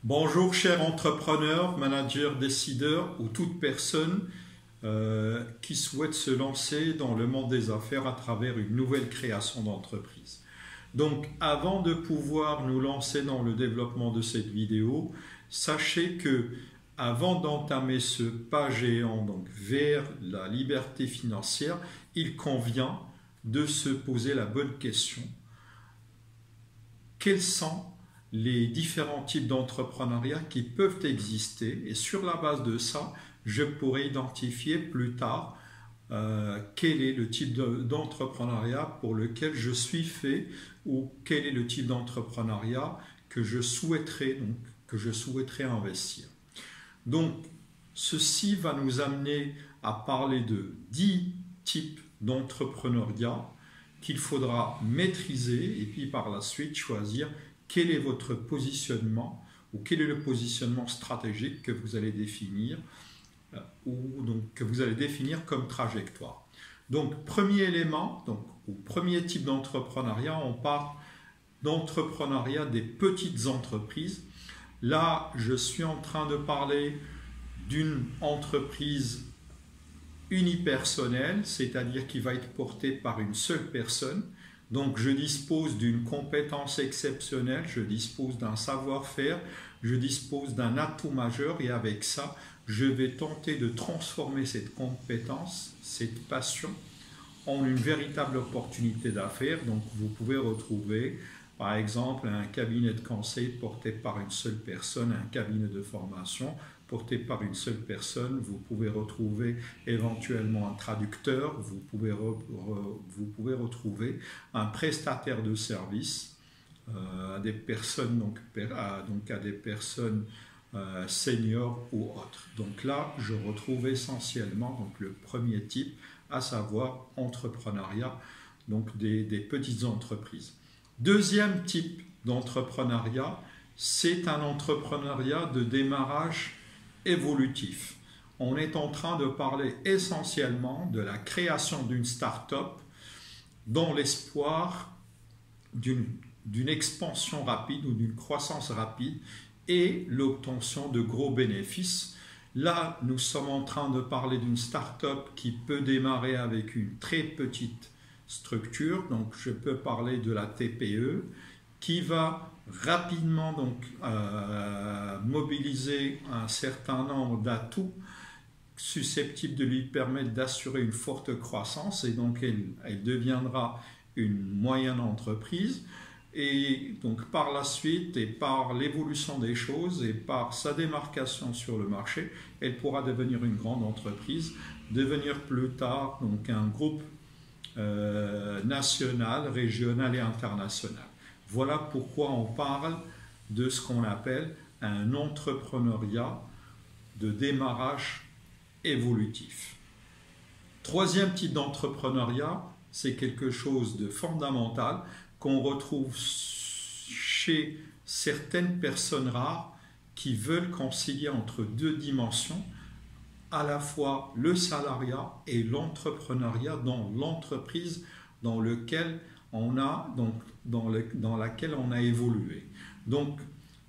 Bonjour chers entrepreneurs, managers, décideurs ou toute personne qui souhaite se lancer dans le monde des affaires à travers une nouvelle création d'entreprise. Donc avant de pouvoir nous lancer dans le développement de cette vidéo, sachez que avant d'entamer ce pas géant donc vers la liberté financière, il convient de se poser la bonne question. Quels sont les différents types d'entrepreneuriat qui peuvent exister, et sur la base de ça, je pourrais identifier plus tard quel est le type d'entrepreneuriat pour lequel je suis fait, ou quel est le type d'entrepreneuriat que je souhaiterais investir. Donc, ceci va nous amener à parler de 10 types d'entrepreneuriat qu'il faudra maîtriser et puis par la suite choisir quel est votre positionnement ou quel est le positionnement stratégique que vous allez définir que vous allez définir comme trajectoire. Donc, premier élément, ou premier type d'entrepreneuriat, on parle d'entrepreneuriat des petites entreprises. Là, je suis en train de parler d'une entreprise unipersonnelle, c'est-à-dire qui va être portée par une seule personne. Donc, je dispose d'une compétence exceptionnelle, je dispose d'un savoir-faire, je dispose d'un atout majeur et avec ça, je vais tenter de transformer cette compétence, cette passion, en une véritable opportunité d'affaires. Donc, vous pouvez retrouver, par exemple, un cabinet de conseil porté par une seule personne, un cabinet de formation porté par une seule personne. Vous pouvez retrouver éventuellement un traducteur, vous pouvez retrouver un prestataire de service à des personnes, à des personnes seniors ou autres. Donc là, je retrouve essentiellement le premier type, à savoir entrepreneuriat, donc des petites entreprises. Deuxième type d'entrepreneuriat, c'est un entrepreneuriat de démarrage évolutif. On est en train de parler essentiellement de la création d'une start-up dans l'espoir d'une expansion rapide ou d'une croissance rapide et l'obtention de gros bénéfices. Là, nous sommes en train de parler d'une start-up qui peut démarrer avec une très petite structure. Donc, je peux parler de la TPE qui va rapidement mobiliser un certain nombre d'atouts susceptibles de lui permettre d'assurer une forte croissance, et donc elle deviendra une moyenne entreprise. Et donc par la suite, et par l'évolution des choses et par sa démarcation sur le marché, elle pourra devenir une grande entreprise, devenir plus tard donc un groupe national, régional et international. Voilà pourquoi on parle de ce qu'on appelle un entrepreneuriat de démarrage évolutif. Troisième type d'entrepreneuriat, c'est quelque chose de fondamental qu'on retrouve chez certaines personnes rares qui veulent concilier entre deux dimensions, à la fois le salariat et l'entrepreneuriat dans l'entreprise dans laquelle on a évolué. Donc,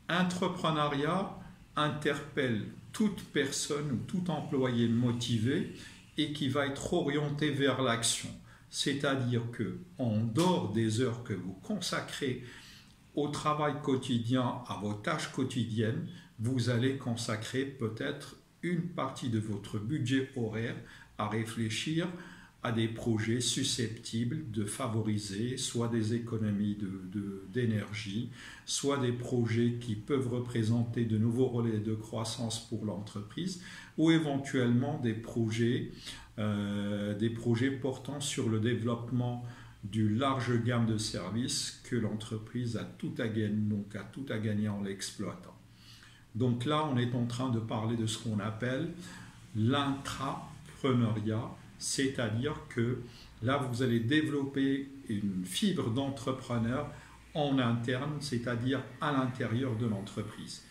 entrepreneuriat interpelle toute personne ou tout employé motivé et qui va être orienté vers l'action. C'est-à-dire qu'en dehors des heures que vous consacrez au travail quotidien, à vos tâches quotidiennes, vous allez consacrer peut-être une partie de votre budget horaire à réfléchir à des projets susceptibles de favoriser soit des économies d'énergie, soit des projets qui peuvent représenter de nouveaux relais de croissance pour l'entreprise, ou éventuellement des projets portant sur le développement d'une large gamme de services que l'entreprise a tout à gagner en l'exploitant. Donc là, on est en train de parler de ce qu'on appelle l'intrapreneuriat, c'est-à-dire que là, vous allez développer une fibre d'entrepreneur en interne, c'est-à-dire à l'intérieur de l'entreprise.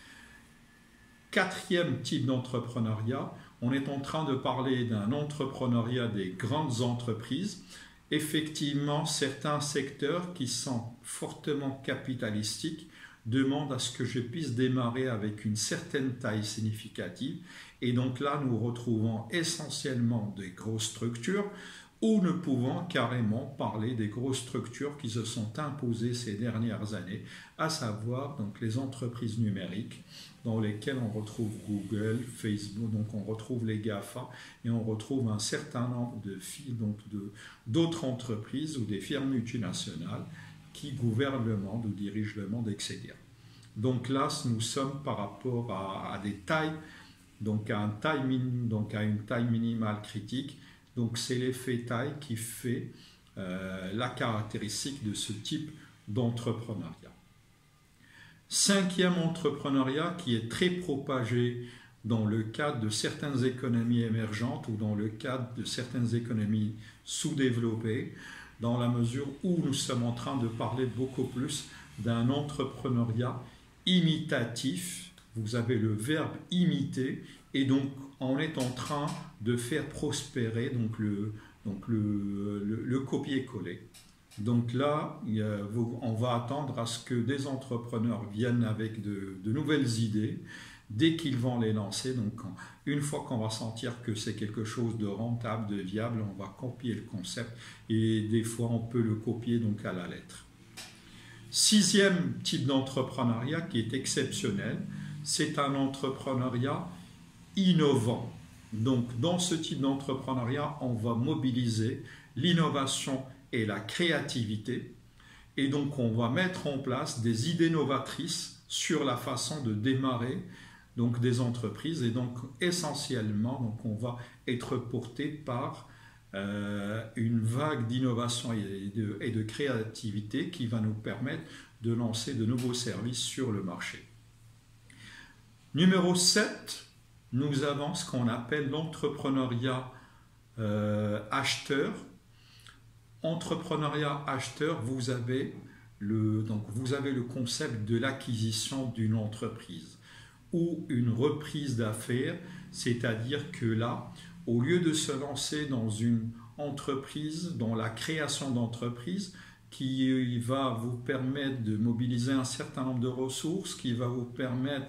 Quatrième type d'entrepreneuriat, on est en train de parler d'un entrepreneuriat des grandes entreprises. Effectivement, certains secteurs qui sont fortement capitalistiques demande à ce que je puisse démarrer avec une certaine taille significative. Et donc là, nous retrouvons essentiellement des grosses structures, ou nous pouvons carrément parler des grosses structures qui se sont imposées ces dernières années, à savoir donc les entreprises numériques dans lesquelles on retrouve Google, Facebook, donc on retrouve les GAFA et on retrouve un certain nombre d'autres entreprises ou des firmes multinationales qui gouvernent le monde ou dirigent le monde, etc. Donc là, nous sommes par rapport à des tailles, donc à une taille minimale critique. Donc c'est l'effet taille qui fait la caractéristique de ce type d'entrepreneuriat. Cinquième entrepreneuriat qui est très propagé dans le cadre de certaines économies émergentes ou dans le cadre de certaines économies sous-développées, dans la mesure où nous sommes en train de parler beaucoup plus d'un entrepreneuriat imitatif. Vous avez le verbe imiter, et donc on est en train de faire prospérer le copier-coller. Donc là, on va attendre à ce que des entrepreneurs viennent avec de nouvelles idées dès qu'ils vont les lancer. Donc une fois qu'on va sentir que c'est quelque chose de rentable, de viable, on va copier le concept et des fois on peut le copier donc à la lettre. Sixième type d'entrepreneuriat qui est exceptionnel, c'est un entrepreneuriat innovant. Donc dans ce type d'entrepreneuriat, on va mobiliser l'innovation et la créativité, et donc on va mettre en place des idées novatrices sur la façon de démarrer donc des entreprises, et donc essentiellement donc on va être porté par une vague d'innovation et de créativité qui va nous permettre de lancer de nouveaux services sur le marché. Numéro 7, nous avons ce qu'on appelle l'entrepreneuriat acheteur. Entrepreneuriat acheteur, vous avez le concept de l'acquisition d'une entreprise ou une reprise d'affaires, c'est-à-dire que là, au lieu de se lancer dans une entreprise, dans la création d'entreprise, qui va vous permettre de mobiliser un certain nombre de ressources, qui va vous permettre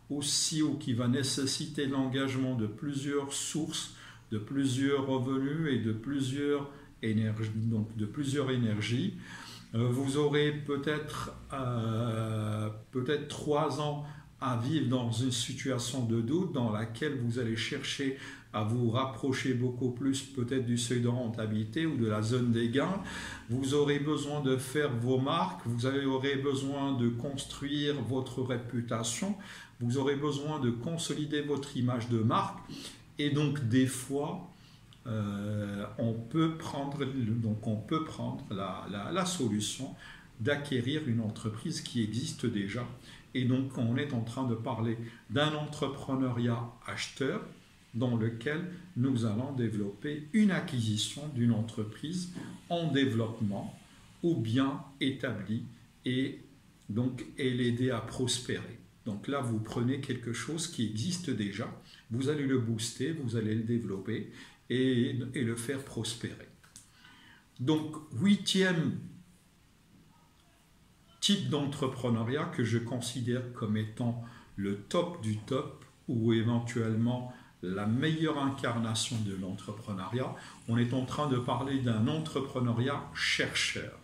aussi ou qui va nécessiter l'engagement de plusieurs sources, de plusieurs revenus et de plusieurs énergies. Vous aurez peut-être 3 ans à vivre dans une situation de doute dans laquelle vous allez chercher à vous rapprocher beaucoup plus peut-être du seuil de rentabilité ou de la zone des gains. Vous aurez besoin de faire vos marques, vous aurez besoin de construire votre réputation, vous aurez besoin de consolider votre image de marque, et donc des fois on peut prendre la solution d'acquérir une entreprise qui existe déjà. Et donc on est en train de parler d'un entrepreneuriat acheteur dans lequel nous allons développer une acquisition d'une entreprise en développement ou bien établie et l'aider à prospérer. Donc là, vous prenez quelque chose qui existe déjà, vous allez le booster, vous allez le développer et le faire prospérer. Donc, 8e type d'entrepreneuriat que je considère comme étant le top du top ou éventuellement la meilleure incarnation de l'entrepreneuriat, on est en train de parler d'un entrepreneuriat chercheur.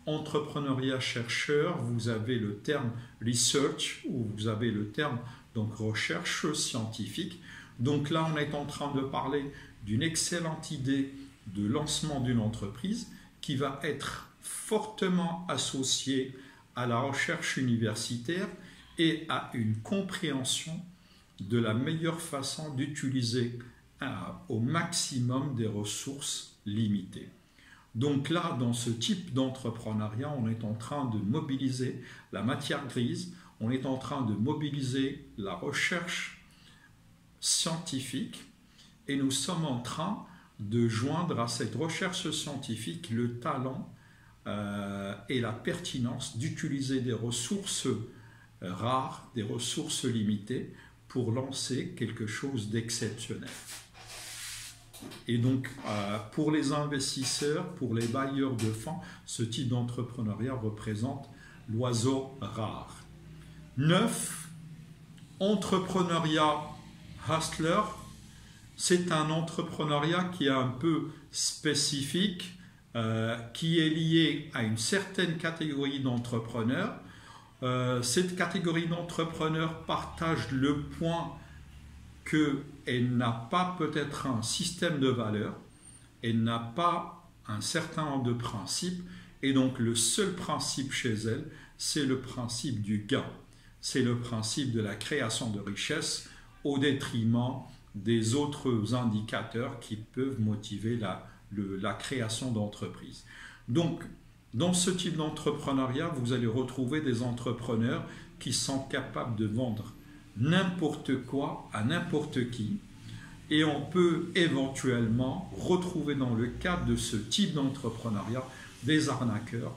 Entrepreneuriat chercheur, vous avez le terme research ou vous avez le terme donc recherche scientifique. Donc là, on est en train de parler d'une excellente idée de lancement d'une entreprise qui va être fortement associée à la recherche universitaire et à une compréhension de la meilleure façon d'utiliser au maximum des ressources limitées. Donc là, dans ce type d'entrepreneuriat, on est en train de mobiliser la matière grise, on est en train de mobiliser la recherche scientifique, et nous sommes en train de joindre à cette recherche scientifique le talent et la pertinence d'utiliser des ressources rares, des ressources limitées, pour lancer quelque chose d'exceptionnel. Et donc, pour les investisseurs, pour les bailleurs de fonds, ce type d'entrepreneuriat représente l'oiseau rare. 9. Entrepreneuriat hustler. C'est un entrepreneuriat qui est un peu spécifique, qui est lié à une certaine catégorie d'entrepreneurs. Cette catégorie d'entrepreneurs partage le point qu'elle n'a pas peut-être un système de valeurs, elle n'a pas un certain nombre de principes, et donc le seul principe chez elle, c'est le principe du gain. C'est le principe de la création de richesse au détriment des autres indicateurs qui peuvent motiver la création d'entreprises. Donc, dans ce type d'entrepreneuriat, vous allez retrouver des entrepreneurs qui sont capables de vendre n'importe quoi à n'importe qui, et on peut éventuellement retrouver dans le cadre de ce type d'entrepreneuriat des arnaqueurs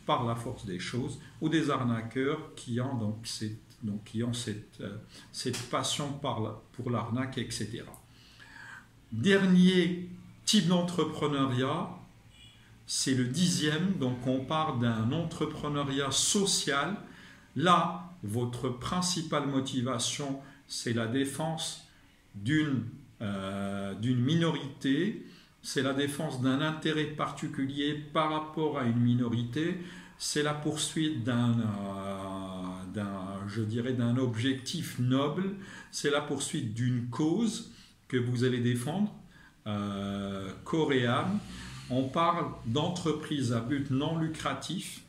par la force des choses, ou des arnaqueurs qui ont cette passion pour l'arnaque, etc. Dernier type d'entrepreneuriat, c'est le 10e, donc on parle d'un entrepreneuriat social. Là, votre principale motivation, c'est la défense d'une minorité, c'est la défense d'un intérêt particulier par rapport à une minorité, c'est la poursuite d'un objectif noble, c'est la poursuite d'une cause que vous allez défendre, corps et âme. On parle d'entreprise à but non lucratif,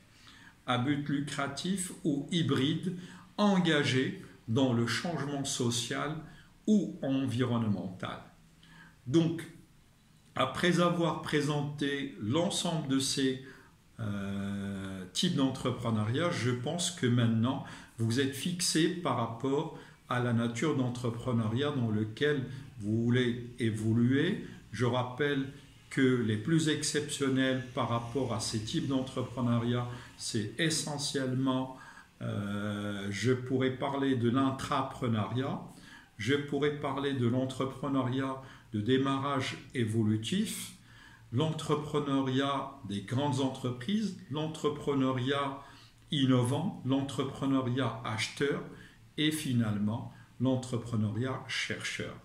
ou hybride, engagée dans le changement social ou environnemental. Donc, après avoir présenté l'ensemble de ces types d'entrepreneuriat, je pense que maintenant, vous êtes fixé par rapport à la nature d'entrepreneuriat dans lequel vous voulez évoluer. Je rappelle que les plus exceptionnels par rapport à ces types d'entrepreneuriat, c'est essentiellement, je pourrais parler de l'intrapreneuriat, je pourrais parler de l'entrepreneuriat de démarrage évolutif, l'entrepreneuriat des grandes entreprises, l'entrepreneuriat innovant, l'entrepreneuriat acheteur et finalement l'entrepreneuriat chercheur.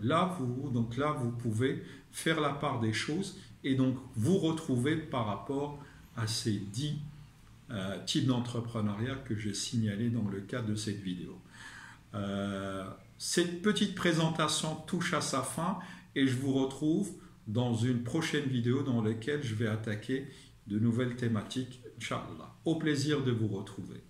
Là, vous pouvez faire la part des choses et donc vous retrouver par rapport à ces 10 types d'entrepreneuriat que j'ai signalés dans le cadre de cette vidéo. Cette petite présentation touche à sa fin et je vous retrouve dans une prochaine vidéo dans laquelle je vais attaquer de nouvelles thématiques, Inch'Allah. Au plaisir de vous retrouver.